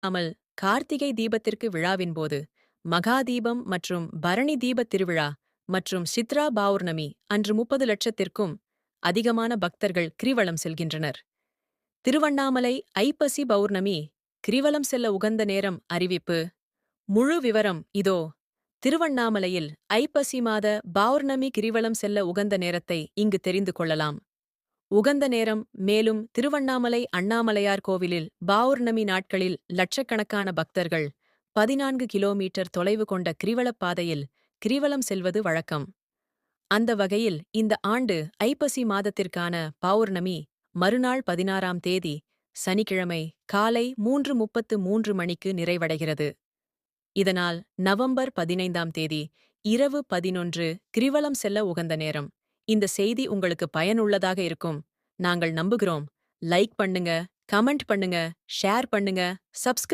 அமல் கார்த்திகை தீபத்திற்கு விழாவின் போது மகாதீபம் மற்றும் பரணி தீபத் திருவிழா மற்றும் சித்ரா பௌர்ணமி அன்று 30 லட்சத்திற்கும் அதிகமான பக்தர்கள் கிரிவலம் செல்கின்றனர். திருவண்ணாமலை ஐப்பசி பௌர்ணமி கிரிவலம் செல்ல உகந்த நேரம் அறிவிப்பு. முழு விவரம் இதோ. திருவண்ணாமலையில் ஐப்பசி மாத பௌர்ணமி கிரிவலம் செல்ல உகந்த நேரத்தை இங்கு தெரிந்து கொள்ளலாம். உகந்த நேரம். மேலும் திருவண்ணாமலை அண்ணாமலையார் கோவிலில் பௌர்ணமி நாட்களில் லட்சக்கணக்கான பக்தர்கள் 14 கிலோமீட்டர் தொலைவு கொண்ட கிரிவலப் பாதையில் கிரிவலம் செல்வது வழக்கம். அந்த வகையில் இந்த ஆண்டு ஐப்பசி மாதத்திற்கான பௌர்ணமி மறுநாள் 16ஆம் தேதி சனிக்கிழமை காலை 3:33 மணிக்கு நிறைவடைகிறது. இதனால் நவம்பர் 15ஆம் தேதி இரவு 11 கிரிவலம் செல்ல உகந்த நேரம். இந்த செய்தி உங்களுக்கு பயனுள்ளதாக இருக்கும் நாங்கள் நம்புகிறோம். லைக் பண்ணுங்க, கமெண்ட் பண்ணுங்க, ஷேர் பண்ணுங்க, சப்ஸ்கிரைப்